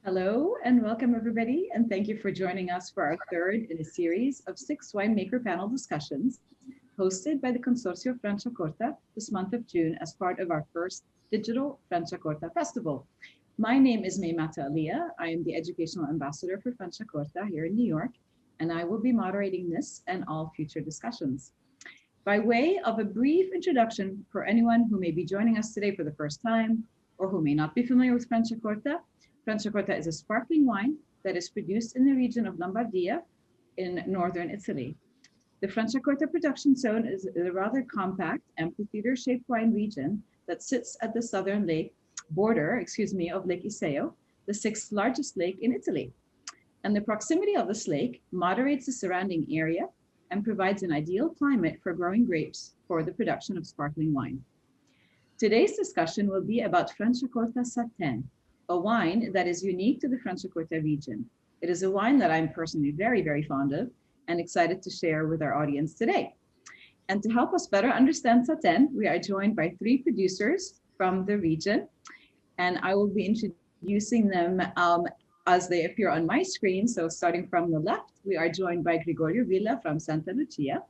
Hello and welcome everybody, and thank you for joining us for our third in a series of 6 winemaker panel discussions hosted by the Consorcio Franciacorta this month of June as part of our first digital Franciacorta Festival. My name is May Matta-Aliah. I am the Educational Ambassador for Franciacorta here in New York, and I will be moderating this and all future discussions. By way of a brief introduction for anyone who may be joining us today for the first time or who may not be familiar with Franciacorta, Franciacorta is a sparkling wine that is produced in the region of Lombardia in northern Italy. The Franciacorta production zone is a rather compact, amphitheater-shaped wine region that sits at the southern border of Lake Iseo, the sixth largest lake in Italy. And the proximity of this lake moderates the surrounding area and provides an ideal climate for growing grapes for the production of sparkling wine. Today's discussion will be about Franciacorta Satèn, a wine that is unique to the Franciacorta region. It is a wine that I'm personally very, very fond of and excited to share with our audience today. And to help us better understand Satèn, we are joined by 3 producers from the region, and I will be introducing them as they appear on my screen. So starting from the left, we are joined by Gregorio Villa from Santa Lucia.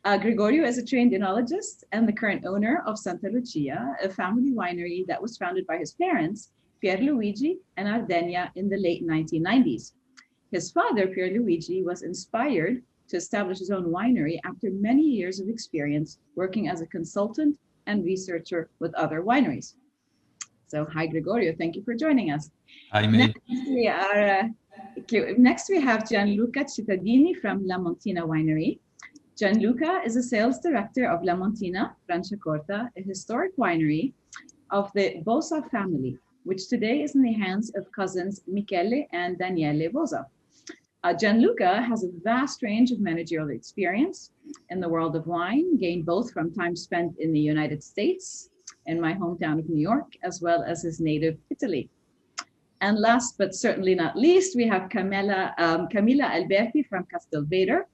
Gregorio is a trained enologist and the current owner of Santa Lucia, a family winery that was founded by his parents, Pierluigi and Ardenia, in the late 1990s. His father, Pierluigi, was inspired to establish his own winery after many years of experience working as a consultant and researcher with other wineries. So, hi, Gregorio. Thank you for joining us. Hi, May. Next, we have Gianluca Cittadini from La Montina Winery. Gianluca is a sales director of La Montina Franciacorta, a historic winery of the Bosa family, which today is in the hands of cousins Michele and Daniele Bosa. Gianluca has a vast range of managerial experience in the world of wine, gained both from time spent in the United States, in my hometown of New York, as well as his native Italy. And last but certainly not least, we have Camilla Alberti from Castel Vader.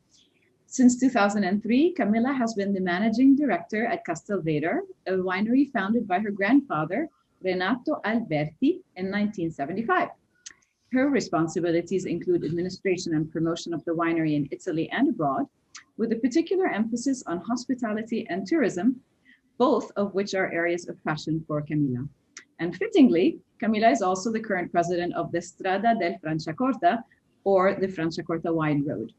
Since 2003, Camilla has been the managing director at Castel Vader, a winery founded by her grandfather, Renato Alberti, in 1975. Her responsibilities include administration and promotion of the winery in Italy and abroad, with a particular emphasis on hospitality and tourism, both of which are areas of passion for Camilla. And fittingly, Camilla is also the current president of the Strada del Franciacorta, or the Franciacorta Wine Road.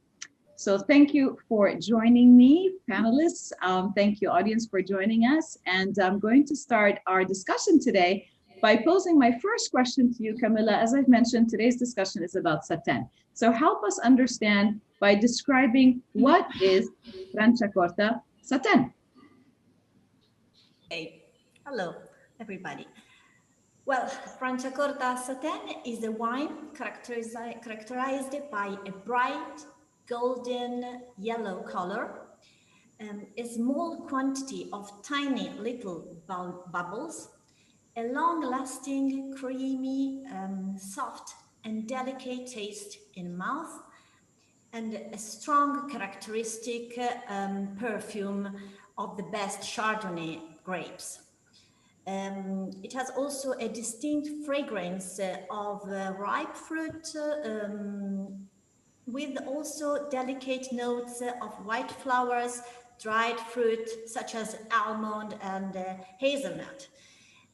So thank you for joining me, panelists. Thank you, audience, for joining us. And I'm going to start our discussion today by posing my first question to you, Camilla. As I've mentioned, today's discussion is about Satèn. So help us understand by describing what is Franciacorta Satèn. Hey, hello, everybody. Well, Franciacorta Satèn is a wine characterized by a bright, golden yellow color, a small quantity of tiny little bubbles, a long-lasting, creamy, soft and delicate taste in mouth, and a strong characteristic perfume of the best Chardonnay grapes. It has also a distinct fragrance of ripe fruit, with also delicate notes of white flowers, dried fruit such as almond and hazelnut.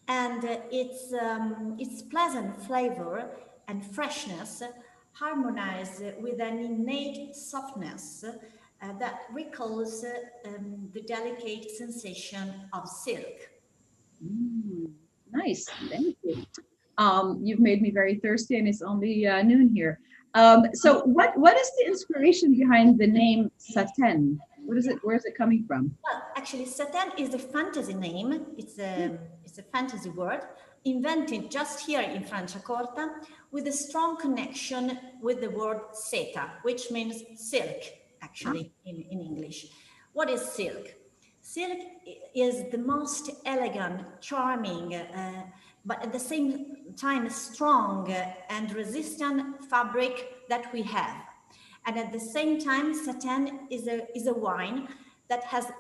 And its pleasant flavor and freshness harmonize with an innate softness that recalls the delicate sensation of silk. Nice, thank you. You've made me very thirsty, and it's only noon here. So what is the inspiration behind the name Satèn? What is it? Where is it coming from? Well, actually, Satèn is a fantasy name. It's a fantasy word invented just here in Franciacorta with a strong connection with the word seta, which means silk, actually, in English. What is silk? Silk is the most elegant, charming, but at the same time strong and resistant fabric that we have. And at the same time, Satèn is a wine that has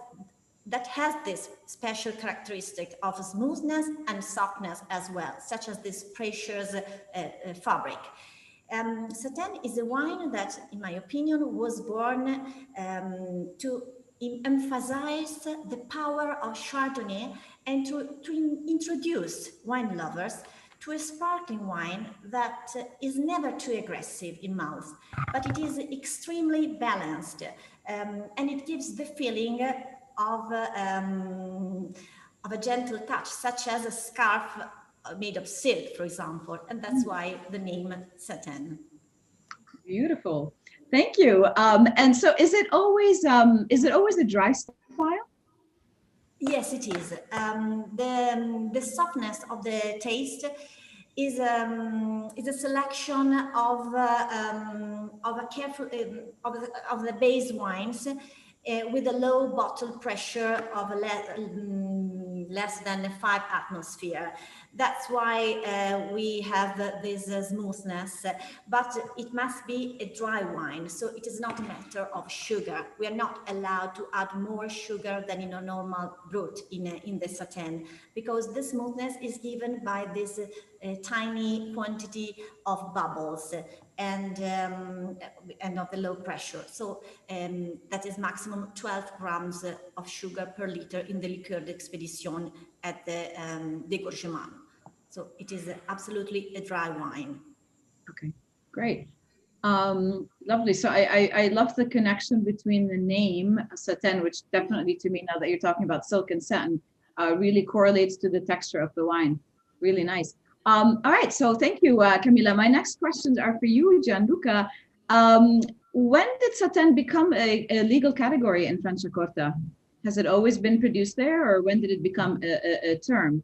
that has this special characteristic of smoothness and softness as well, such as this precious fabric. Satèn is a wine that, in my opinion, was born to emphasize the power of Chardonnay and to introduce wine lovers to a sparkling wine that is never too aggressive in mouth, but it is extremely balanced, and it gives the feeling of a gentle touch, such as a scarf made of silk, for example, and that's why the name Satèn. Beautiful, thank you. And so, is it always a dry style? Yes, it is. The softness of the taste is a selection of a careful of the base wines with a low bottle pressure of less than 5 atmosphere. That's why we have this smoothness, but it must be a dry wine. So it is not a matter of sugar. We are not allowed to add more sugar than in a normal brut in the Satèn, because the smoothness is given by this tiny quantity of bubbles and of the low pressure. So that is maximum 12 grams of sugar per liter in the liqueur d'expédition at the dégorgement. So it is absolutely a dry wine. Okay, great. Lovely. So I love the connection between the name Satèn, which definitely, to me, now that you're talking about silk and satin, really correlates to the texture of the wine. Really nice. All right, so thank you, Camilla. My next questions are for you, Gianluca. When did Satèn become a legal category in Franciacorta? Has it always been produced there, or when did it become a term?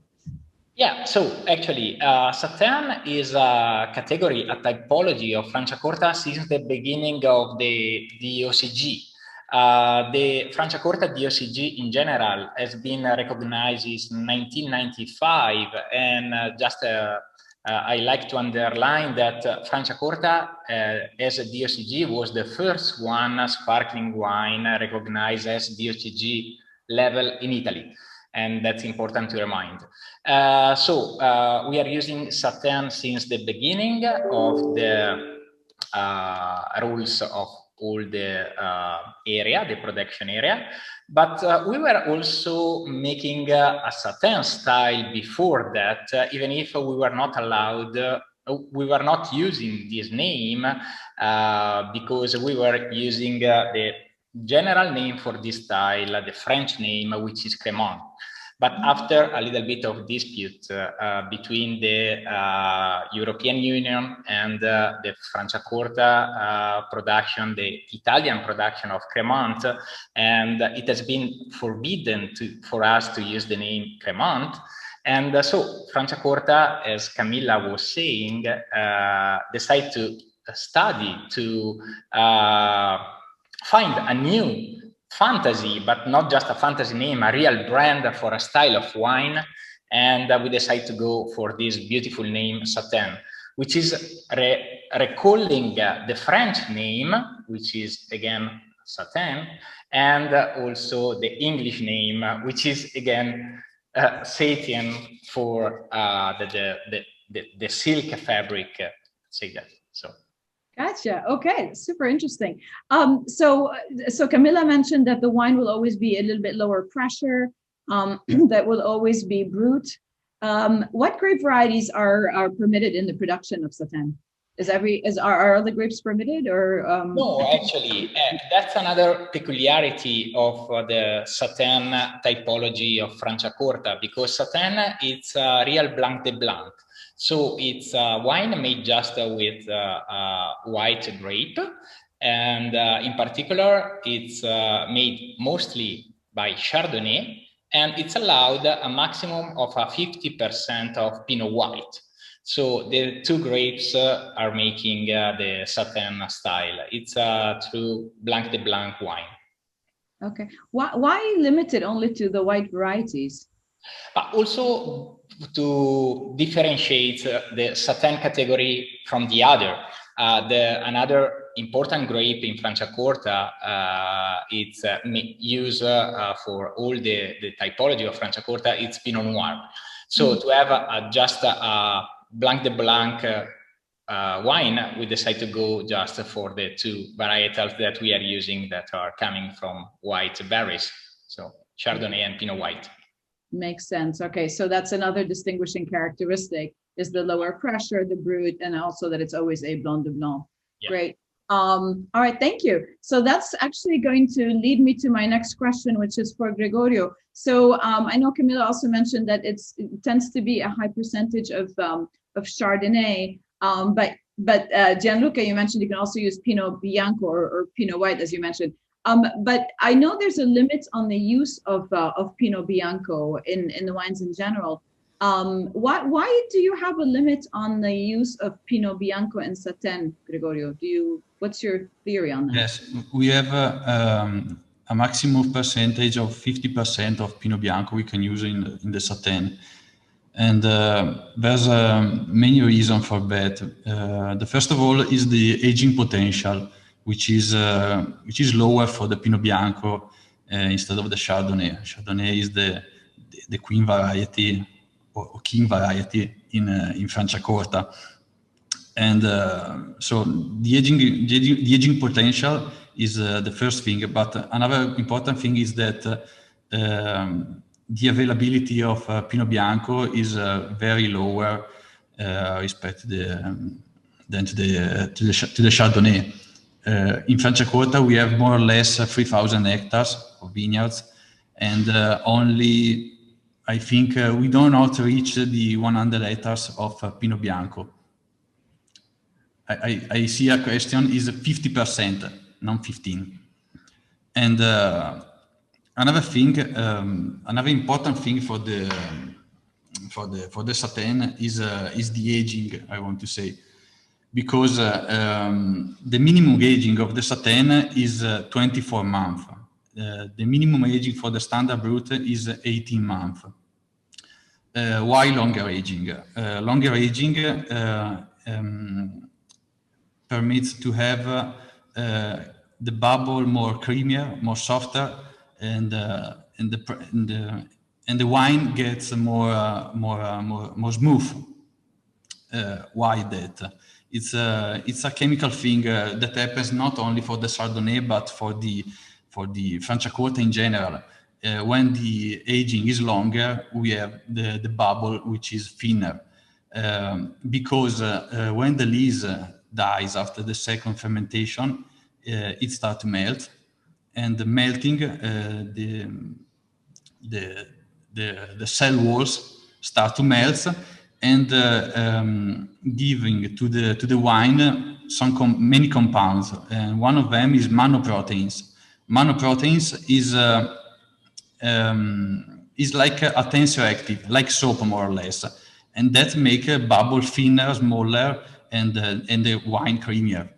Yeah, so actually, Satèn is a category, a typology of Franciacorta since the beginning of the DOCG. The Franciacorta DOCG in general has been recognized in 1995, and I like to underline that Franciacorta as a DOCG was the first one sparkling wine recognized as DOCG level in Italy. And that's important to remind. We are using Satèn since the beginning of the rules of all the area, the production area. But we were also making a Satèn style before that, even if we were not allowed, we were not using this name because we were using the general name for this style, the French name, which is Cremant. But after a little bit of dispute between the European Union and the Franciacorta production, the Italian production of Cremant, and it has been forbidden for us to use the name Cremant. And so Franciacorta, as Camilla was saying, decided to study, to find a new fantasy, but not just a fantasy name, a real brand for a style of wine. And we decided to go for this beautiful name, Satèn, which is recalling the French name, which is again Satèn, and also the English name, which is again satin for the silk fabric, say that. So. Gotcha. Okay, super interesting. So Camilla mentioned that the wine will always be a little bit lower pressure. That will always be brut. What grape varieties are permitted in the production of Satèn? Are all the grapes permitted, or? No, actually, that's another peculiarity of the Satèn typology of Franciacorta, because Satèn it's a real blanc de blanc. So it's a wine made just with white grape, and in particular, it's made mostly by Chardonnay, and it's allowed a maximum of 50% of Pinot White. So the two grapes are making the Satèn style. It's a true blanc de blanc wine. Okay. Why limit it only to the white varieties? Also to differentiate the Satèn category from the other. Another important grape in Franciacorta, it's used for all the typology of Franciacorta, it's Pinot Noir. So to have just a Blanc de Blanc wine, we decided to go just for the two varietals that we are using that are coming from white berries. So Chardonnay and Pinot White. Makes sense. Okay, so that's another distinguishing characteristic is the lower pressure, the brut, and also that it's always a Blanc de Blanc. Yeah. Great. All right, thank you. So that's actually going to lead me to my next question, which is for Gregorio. So I know Camilla also mentioned that it tends to be a high percentage of Chardonnay, but Gianluca, you mentioned you can also use Pinot Bianco or Pinot White, as you mentioned. But I know there's a limit on the use of Pinot Bianco in the wines in general. Why do you have a limit on the use of Pinot Bianco and Satèn, Gregorio? What's your theory on that? Yes, we have a maximum percentage of 50% of Pinot Bianco we can use in the Satèn. And there's many reasons for that. The first of all is the aging potential, which is lower for the Pinot Bianco instead of the Chardonnay. Chardonnay is the queen variety or king variety in Franciacorta. And so the aging potential is the first thing. But another important thing is that the availability of Pinot Bianco is very lower respect to the Chardonnay. In Franciacorta, we have more or less 3,000 hectares of vineyards, and only, I think, we do not reach the 100 hectares of Pinot Bianco. I see a question is 50%, not 15. And another thing, another important thing for the Satèn is the aging, I want to say. Because the minimum aging of the Satèn is 24 months. The minimum aging for the standard brut is 18 months. Why longer aging? Longer aging permits to have the bubble more creamier, more softer, and the wine gets more smooth. Why that? It's a chemical thing that happens not only for the Chardonnay but for the Franciacorta in general. When the aging is longer, we have the bubble which is thinner, because when the lees dies after the second fermentation, it starts to melt, and the melting the cell walls start to melt. And giving to the wine many compounds, and one of them is monoproteins. Monoproteins is like a tensioactive, like soap more or less, and that make a bubble thinner, smaller, and the wine creamier.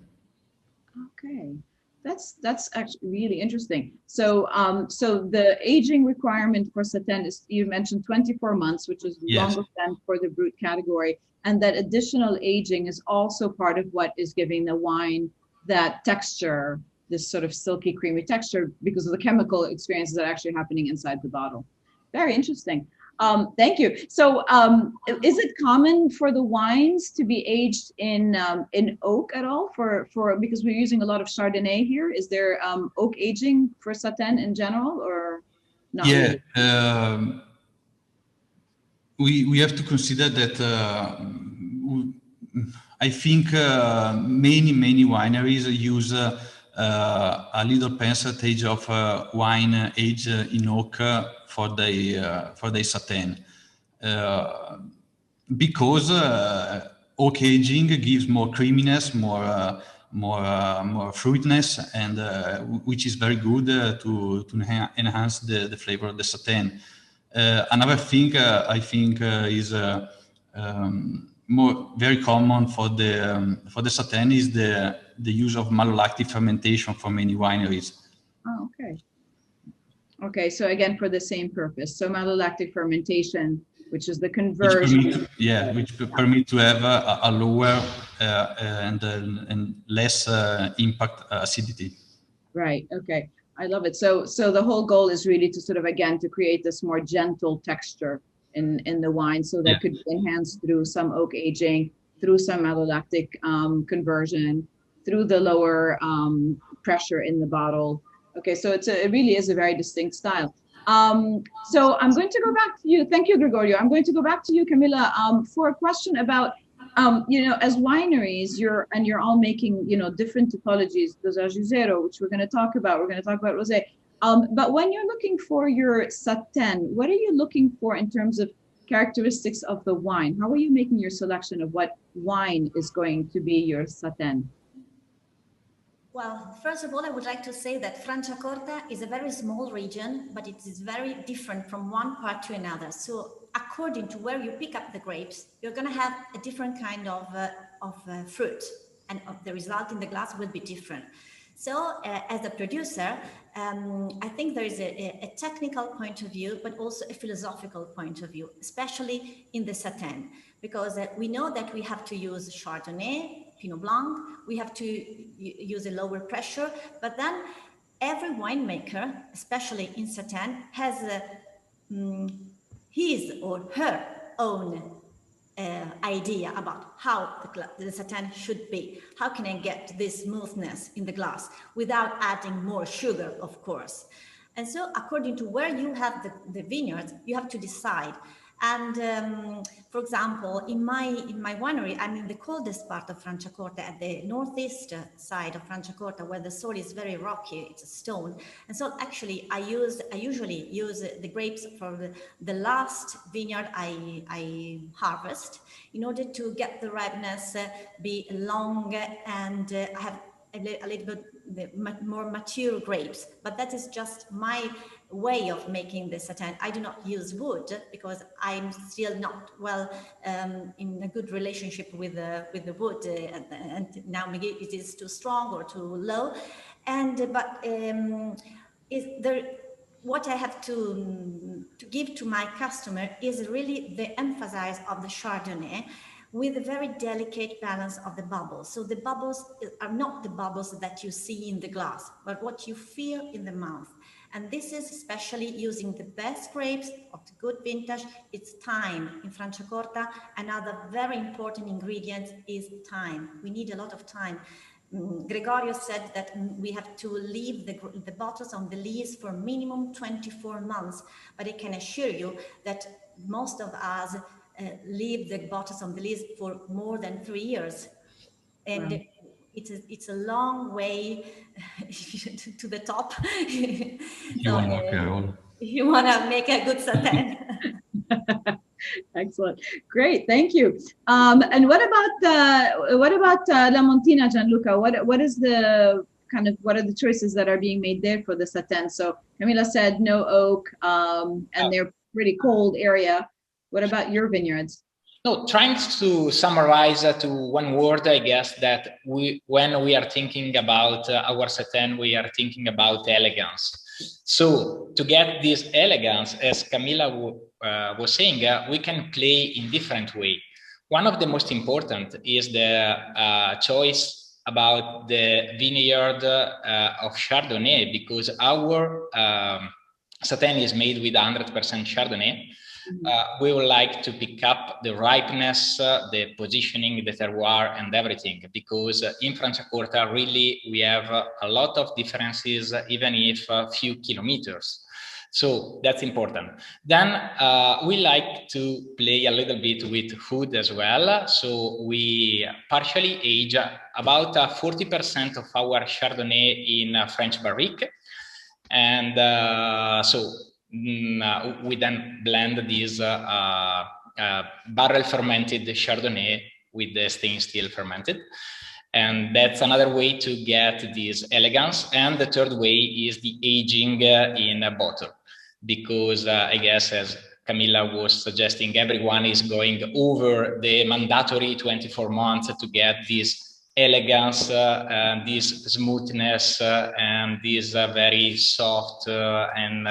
Okay. That's actually really interesting. So so the aging requirement for Satèn is, you mentioned 24 months, which is longer than for the brut category, and that additional aging is also part of what is giving the wine that texture, this sort of silky, creamy texture, because of the chemical experiences that are actually happening inside the bottle. Very interesting. Thank you. So is it common for the wines to be aged in oak at all because we're using a lot of Chardonnay here? Is there oak aging for Satèn in general or not? Yeah, really? We have to consider that I think many wineries use a little percentage of wine aged in oak for the Satèn, because oak aging gives more creaminess, more fruitness, and which is very good to enhance the flavor of the Satèn. Another thing I think is very common for the Satèn is the use of malolactic fermentation for many wineries. Oh, okay. Okay, so again, for the same purpose. So malolactic fermentation which is the conversion. Which permit to have a lower and less impact acidity. Right. Okay. I love it. So the whole goal is really to sort of, again, to create this more gentle texture in the wine, so that could be enhanced through some oak aging, through some malolactic conversion, through the lower pressure in the bottle. Okay, so it really is a very distinct style. So I'm going to go back to you. Thank you, Gregorio. I'm going to go back to you, Camilla, for a question about, as wineries, you're all making, different typologies, dosage zero, which we're going to talk about. We're going to talk about rosé. But when you're looking for your Satèn, what are you looking for in terms of characteristics of the wine? How are you making your selection of what wine is going to be your Satèn? Well, first of all, I would like to say that Franciacorta is a very small region, but it is very different from one part to another. So according to where you pick up the grapes, you're going to have a different kind of fruit, and the result in the glass will be different. So as a producer, I think there is a technical point of view, but also a philosophical point of view, especially in the Satèn, because we know that we have to use Chardonnay, Pinot Blanc, we have to use a lower pressure, but then every winemaker, especially in Satèn, has his or her own idea about how the Satèn should be. How can I get this smoothness in the glass without adding more sugar, of course? And so according to where you have the vineyards, you have to decide. And for example, in my winery, I'm in the coldest part of Franciacorta, at the northeast side of Franciacorta, where the soil is very rocky, it's a stone. And so actually I usually use the grapes for the last vineyard I harvest, in order to get the ripeness be long and have a little bit more mature grapes. But that is just my way of making the Satèn. I do not use wood because I'm still not well in a good relationship with the wood, and now maybe it is too strong or too low. And what I have to give to my customer is really the emphasis of the Chardonnay, with a very delicate balance of the bubbles. So the bubbles are not the bubbles that you see in the glass, but what you feel in the mouth. And this is especially using the best grapes of the good vintage. It's time. In Franciacorta, another very important ingredient is time. We need a lot of time. Gregorio said that we have to leave the bottles on the lees for minimum 24 months, but I can assure you that most of us leave the bottles on the lees for more than 3 years. And wow. It's a long way to the top. If you want to make a good Satèn. Excellent, great, thank you. And what about La Montina, Gianluca? What is the what are the choices that are being made there for the Satèn? So Camilla said no oak, and they're pretty cold area. What about your vineyards? No, trying to summarize to one word, I guess that when we are thinking about our Satèn, we are thinking about elegance. So to get this elegance, as Camilla was saying, we can play in different way. One of the most important is the choice about the vineyard of Chardonnay, because our Satèn is made with 100% Chardonnay. We would like to pick up the ripeness, the positioning, the terroir, and everything, because in Franciacorta, really, we have a lot of differences, even if a few kilometers. So that's important. Then we like to play a little bit with food as well. So we partially age about 40% of our Chardonnay in French barrique. And so we then blend this barrel fermented Chardonnay with the stainless steel fermented. And that's another way to get this elegance. And the third way is the aging in a bottle, because I guess, as Camilla was suggesting, everyone is going over the mandatory 24 months to get this elegance, this smoothness, and this very soft and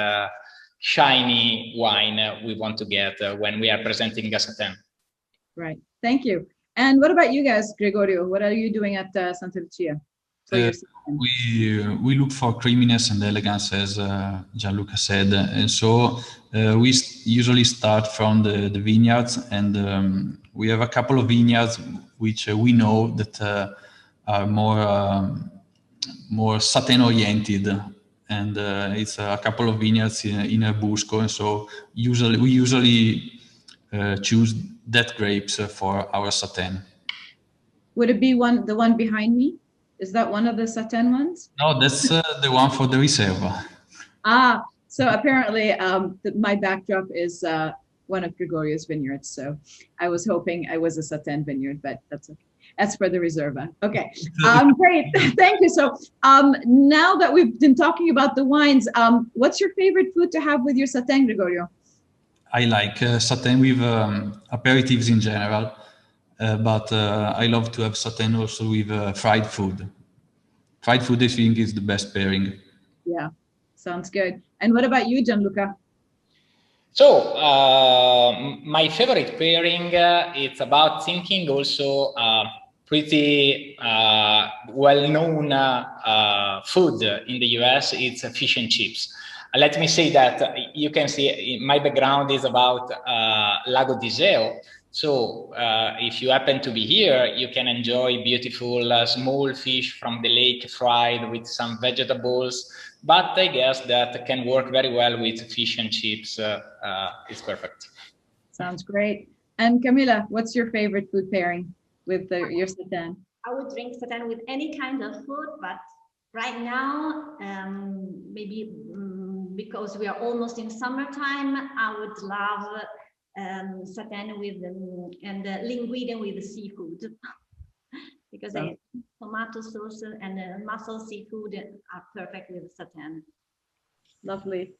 shiny wine we want to get when we are presenting a Satèn. Right. Thank you. And what about you guys, Gregorio? What are you doing at Santa Lucia? We look for creaminess and elegance, as Gianluca said, and so we usually start from the vineyards, and we have a couple of vineyards which we know that are more Satèn oriented, and it's a couple of vineyards in Busco, and so we usually choose that grapes for our Satèn. Would it be the one behind me? Is that one of the Satèn ones? No, that's the one for the Riserva. Ah, so apparently my backdrop is one of Gregorio's vineyards. So I was hoping I was a Satèn vineyard, but that's okay. That's for the Riserva. Okay, great. Thank you. So now that we've been talking about the wines, what's your favorite food to have with your Satèn, Gregorio? I like Satèn with aperitifs in general, but I love to have Satèn also with fried food. Fried food, I think, is the best pairing. Yeah, sounds good. And what about you, Gianluca? So my favorite pairing, it's about thinking also pretty well-known food in the US. It's fish and chips. Let me say that you can see my background is about Lago di Seo. So if you happen to be here, you can enjoy beautiful small fish from the lake fried with some vegetables. But I guess that can work very well with fish and chips. It's perfect. Sounds great. And Camilla, what's your favorite food pairing with your Satèn? I would drink Satèn with any kind of food, but right now, maybe because we are almost in summertime, I would love Satèn with and linguine with seafood. Because tomato sauce and mussel seafood are perfect with Satèn. Lovely.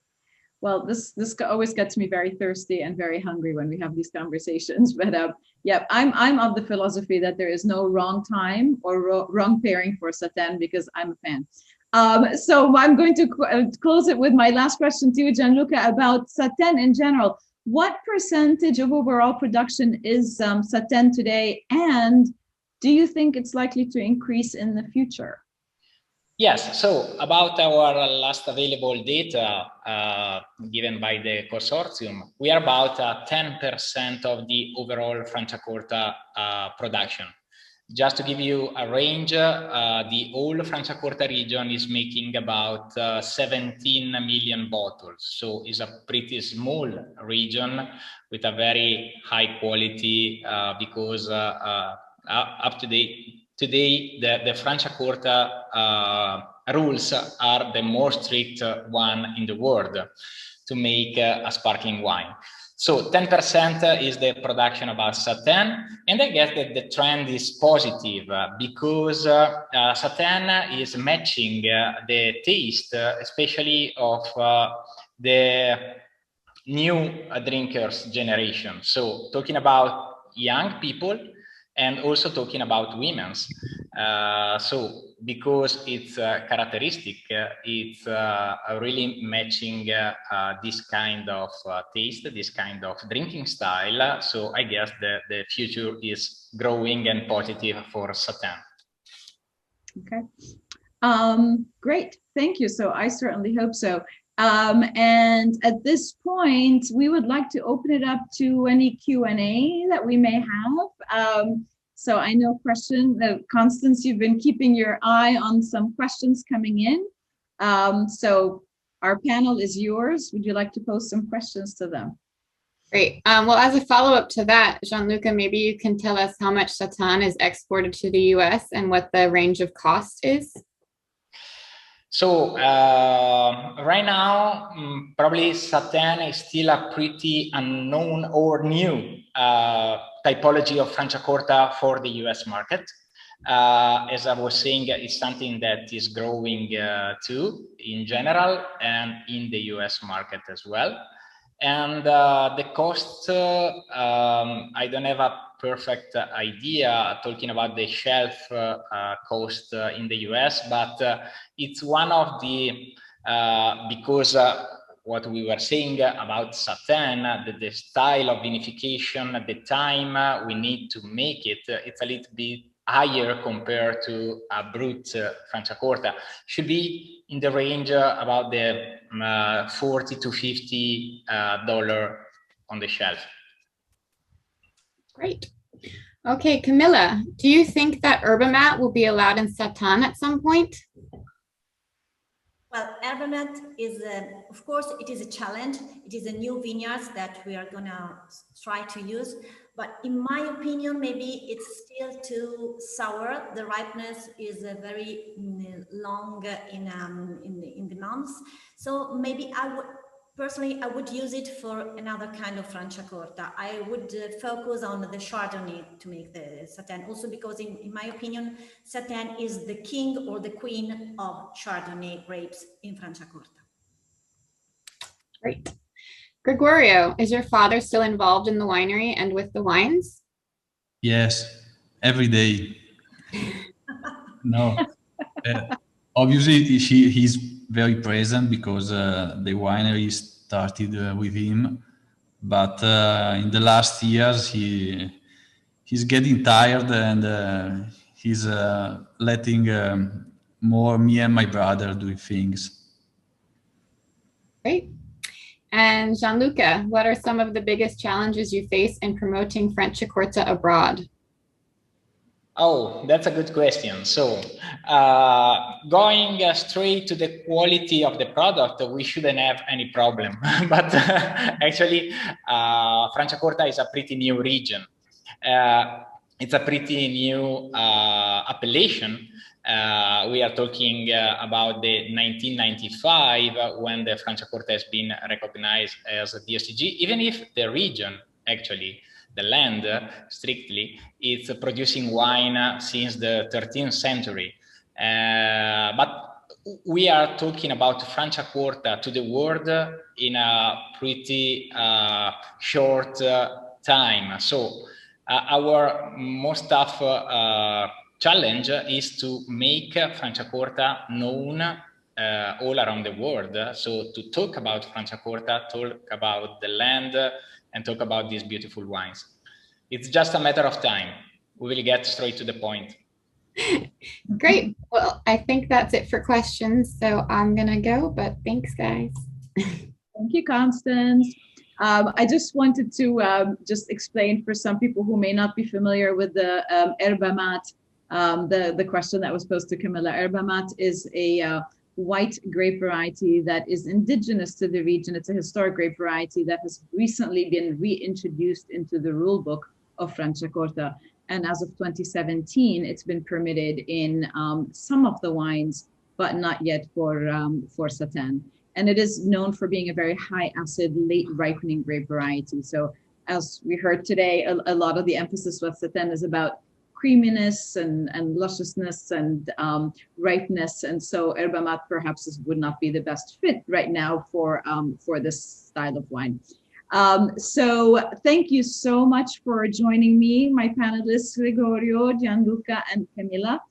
Well, this always gets me very thirsty and very hungry when we have these conversations. But yeah, I'm of the philosophy that there is no wrong time or wrong pairing for Satèn because I'm a fan. So I'm going to close it with my last question to you, Gianluca, about Satèn in general. What percentage of overall production is Satèn today, and do you think it's likely to increase in the future? Yes, so about our last available data given by the consortium, we are about 10% of the overall Franciacorta production. Just to give you a range, the whole Franciacorta region is making about 17 million bottles. So it's a pretty small region with a very high quality because up to date, today, the Franciacorta rules are the most strict one in the world to make a sparkling wine. So 10% is the production about Satèn, and I guess that the trend is positive because Satèn is matching the taste, especially of the new drinkers generation. So talking about young people, and also talking about women's. So because it's characteristic, it's really matching this kind of taste, this kind of drinking style. So I guess the future is growing and positive for Satèn. Okay, great, thank you. So I certainly hope so. And at this point, we would like to open it up to any Q&A that we may have. So I know Constance, you've been keeping your eye on some questions coming in. So our panel is yours. Would you like to pose some questions to them? Great. Well, as a follow-up to that, Gianluca, maybe you can tell us how much Satèn is exported to the US and what the range of cost is. So right now, probably Satèn is still a pretty unknown or new typology of Franciacorta for the US market. As I was saying, it's something that is growing too in general and in the US market as well. And the cost, I don't have a perfect idea talking about the shelf cost in the US, but it's one of the, because what we were saying about Satèn, the style of vinification, the time we need to make it, it's a little bit higher compared to a brut Franciacorta. Should be in the range about the $40 to $50 on the shelf. Great. Okay, Camilla, do you think that yerba mate will be allowed in Satèn at some point? Well, yerba mate is, of course, it is a challenge. It is a new vineyards that we are gonna try to use. But in my opinion, maybe it's still too sour. The ripeness is very long in the months. So maybe personally, I would use it for another kind of Franciacorta. I would focus on the Chardonnay to make the Satèn. Also because in my opinion, Satèn is the king or the queen of Chardonnay grapes in Franciacorta. Great. Gregorio, is your father still involved in the winery and with the wines? Yes, every day. No. Obviously, he's very present because the winery started with him. But in the last years, he's getting tired and he's letting more me and my brother do things. Great. And Gianluca, what are some of the biggest challenges you face in promoting Franciacorta abroad? Oh, that's a good question. So going straight to the quality of the product, we shouldn't have any problem. But actually, Franciacorta is a pretty new region. It's a pretty new appellation. We are talking about the 1995 when the Franciacorta has been recognized as a DOCG, even if the region, actually, the land strictly, it's producing wine since the 13th century. But we are talking about Franciacorta to the world in a pretty short time. So our most tough challenge is to make Franciacorta known all around the world. So to talk about Franciacorta, talk about the land, and talk about these beautiful wines. It's just a matter of time. We will get straight to the point. Great. Well, I think that's it for questions. So I'm going to go, but thanks, guys. Thank you, Constance. I just wanted to just explain for some people who may not be familiar with the yerba mate, the question that was posed to Camilla. Yerba mate is a white grape variety that is indigenous to the region. It's a historic grape variety that has recently been reintroduced into the rule book of Franciacorta. And as of 2017, it's been permitted in some of the wines, but not yet for Satèn. And it is known for being a very high acid, late ripening grape variety. So as we heard today, a lot of the emphasis with Satèn is about creaminess and lusciousness and ripeness. And so yerba mate perhaps would not be the best fit right now for this style of wine. So thank you so much for joining me, my panelists, Gregorio, Gianluca, and Camilla.